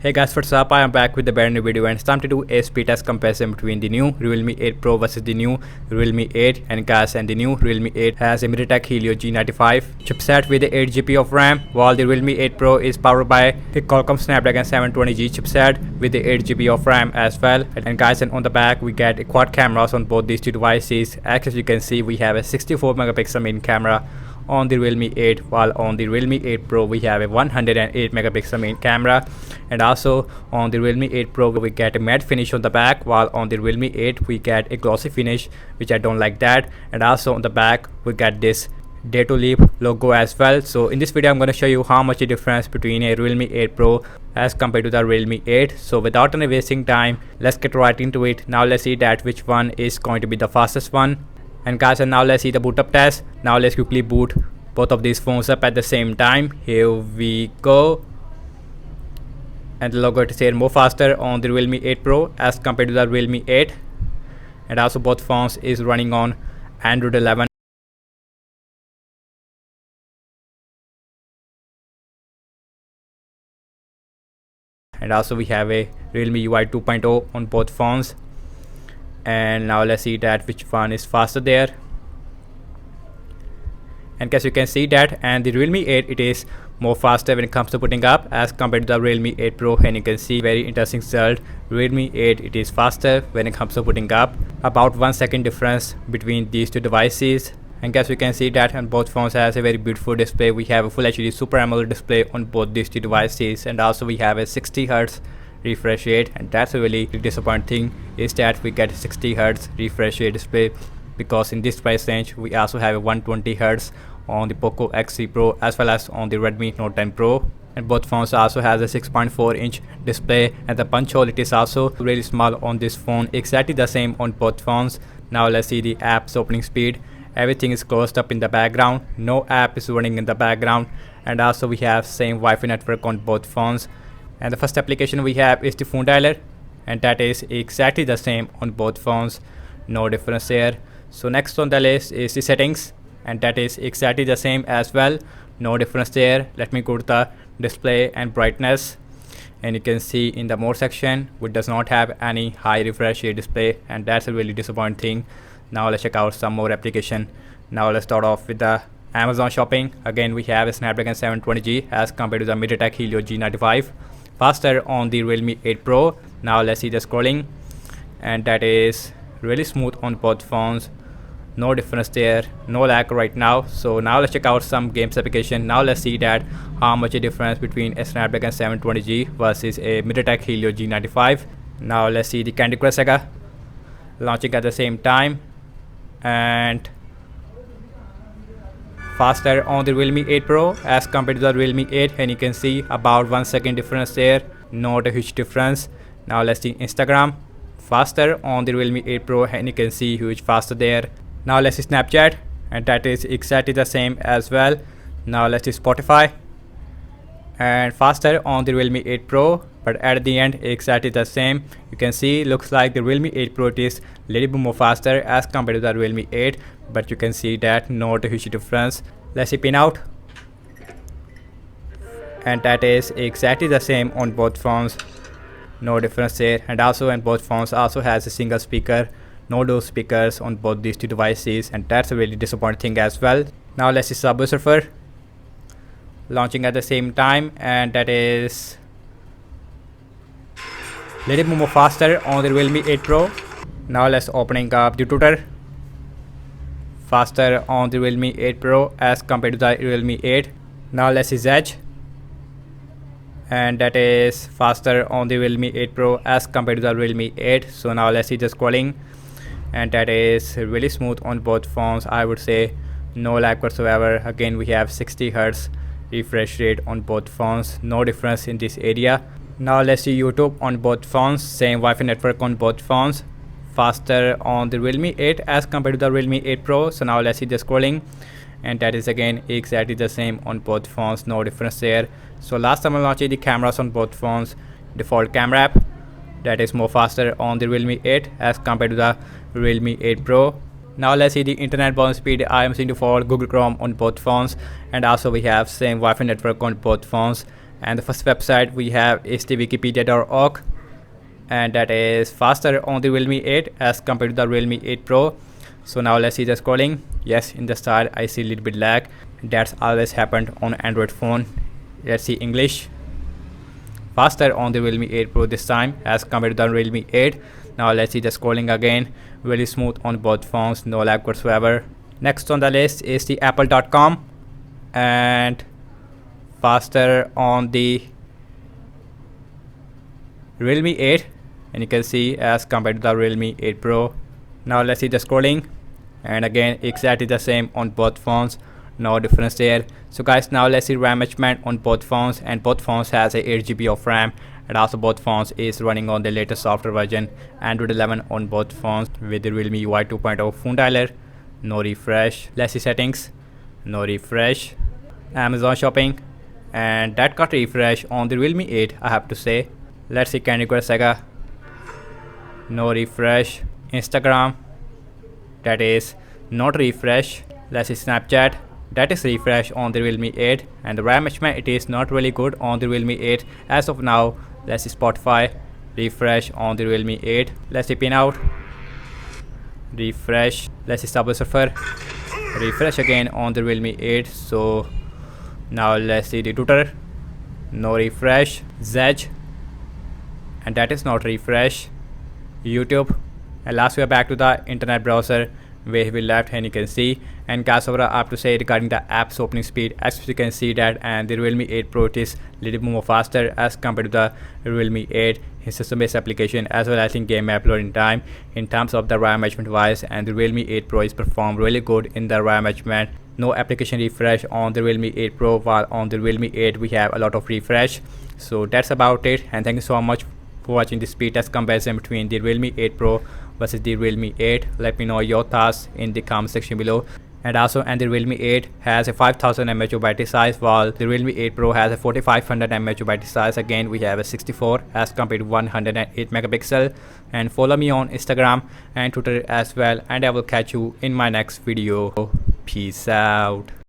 Hey guys, what's up? I am back with a brand new video and it's time to do a speed test comparison between the new Realme 8 Pro versus the new Realme 8. And guys, the new Realme 8 has a MediaTek Helio G95 chipset with 8 GB of RAM, while the Realme 8 Pro is powered by a Qualcomm Snapdragon 720G chipset with the 8 GB of RAM as well. And guys, and on the back we get quad cameras on both these two devices. As you can see, we have a 64 megapixel main camera on the Realme 8, while on the Realme 8 Pro we have a 108 megapixel main camera. And also on the Realme 8 Pro we get a matte finish on the back, while on the Realme 8 we get a glossy finish, which I don't like that. And also on the back we get this Day to Live logo as well. So in this video I'm going to show you how much the difference between a Realme 8 Pro as compared to the Realme 8. So without any wasting time, let's get right into it. Now let's see that which one is going to be the fastest one. And guys, and now let's see the boot up test. Now let's quickly boot both of these phones up at the same time. Here we go. And the logo is here more faster on the Realme 8 Pro as compared to the Realme 8. And also both phones is running on Android 11. And also we have a Realme UI 2.0 on both phones. And now let's see that which one is faster there. And as you can see that, and the Realme 8 it is more faster when it comes to putting up as compared to the Realme 8 Pro. And you can see very interesting result. Realme 8 it is faster when it comes to putting up, about 1 second difference between these two devices. And as you can see that, and both phones has a very beautiful display. We have a full HD Super AMOLED display on both these two devices, and also we have a 60 Hz refresh rate. And that's a really disappointing thing, is that we get 60 Hz refresh rate display, because in this price range we also have a 120 Hz on the Poco X3 Pro as well as on the Redmi Note 10 Pro. And both phones also has a 6.4-inch display, and the punch hole it is also really small on this phone, exactly the same on both phones. Now let's see the app's opening speed. Everything is closed up in the background, no app is running in the background. And also we have same Wi-Fi network on both phones. And the first application we have is the phone dialer, and that is exactly the same on both phones, no difference there. So next on the list is the settings, and that is exactly the same as well, no difference there. Let me go to the display and brightness, and you can see in the more section which does not have any high refresh rate display, and that's a really disappointing thing. Now let's check out some more application. Now let's start off with the Amazon shopping. Again we have a Snapdragon 720G as compared to the MediaTek Helio G95, faster on the Realme 8 Pro. Now let's see the scrolling, and that is really smooth on both phones, no difference there, no lag right now. So now let's check out some games application. Now let's see that how much a difference between a Snapdragon 720G versus a MediaTek Helio G95. Now let's see the Candy Crush Saga launching at the same time, and faster on the Realme 8 Pro as compared to the Realme 8, and you can see about 1 second difference there, not a huge difference. Now let's see Instagram, faster on the Realme 8 Pro, and you can see huge faster there. Now let's see Snapchat, and that is exactly the same as well. Now let's see Spotify, and faster on the Realme 8 Pro, but at the end exactly the same. You can see looks like the Realme 8 Pro is little bit more faster as compared to the Realme 8, but you can see that not a huge difference. Let's see Pinout, and that is exactly the same on both phones, no difference there. And also in both phones also has a single speaker, no dual speakers on both these two devices, and that's a really disappointing thing as well. Now let's see Subway Surfer launching at the same time, and that is little bit more faster on the Realme 8 Pro. Now let's opening up the Twitter, faster on the Realme 8 Pro as compared to the Realme 8. Now let's see Zedge, and that is faster on the Realme 8 Pro as compared to the Realme 8. So now let's see the scrolling, and that is really smooth on both phones, I would say, no lag whatsoever. Again we have 60 Hz refresh rate on both phones, no difference in this area. Now let's see YouTube on both phones, same Wi-Fi network on both phones, faster on the Realme 8 as compared to the Realme 8 Pro. So now let's see the scrolling, and that is again exactly the same on both phones, no difference there. So last time I launched the cameras on both phones, default camera app, that is more faster on the Realme 8 as compared to the Realme 8 Pro. Now let's see the internet browsing speed. I am seeing for Google Chrome on both phones, and also we have same Wi-Fi network on both phones, And the first website we have is the wikipedia.org, and that is faster on the Realme 8 as compared to the Realme 8 Pro. So now let's see the scrolling. Yes, in the start I see a little bit lag. That's always happened on Android phone. Let's see English. Faster on the Realme 8 Pro this time as compared to the Realme 8. Now let's see the scrolling again. Very smooth on both phones, no lag whatsoever. Next on the list is the apple.com, and faster on the Realme 8, and you can see as compared to the Realme 8 Pro. Now let's see the scrolling, and again exactly the same on both phones, no difference there. So guys, now let's see RAM management on both phones, and both phones has a 8 GB of RAM, and also both phones is running on the latest software version Android 11 on both phones with the Realme UI 2.0 phone dialer. No refresh. Let's see settings. No refresh. Amazon shopping, and that got refresh on the Realme 8, I have to say. Let's see Candy Crush Saga. No refresh. Instagram, that is not refresh. Let's see Snapchat, that is refresh on the Realme 8, and the RAM management it is not really good on the Realme 8 as of now. Let's see Spotify, refresh on the Realme 8. Let's see Pinout, refresh. Let's see Subway Surfer, refresh again on the Realme 8. So now let's see the Twitter, no refresh. Zedge, and that is not refresh. YouTube, and last we are back to the internet browser where we left, and you can see. And guys, overall I have to say regarding the app's opening speed, as you can see that, and the Realme 8 Pro it is little more faster as compared to the Realme 8 in system-based application as well as in game uploading time. In terms of the RAM management wise, and the Realme 8 Pro is performed really good in the RAM management. No application refresh on the Realme 8 Pro, while on the Realme 8 we have a lot of refresh. So that's about it, and thank you so much for watching this speed test comparison between the Realme 8 Pro versus the Realme 8. Let me know your thoughts in the comment section below. And also, and the Realme 8 has a 5000 mAh battery size, while the Realme 8 Pro has a 4500 mAh battery size. Again, we have a 64 as compared to 108 megapixel. And follow me on Instagram and Twitter as well, and I will catch you in my next video. Peace out.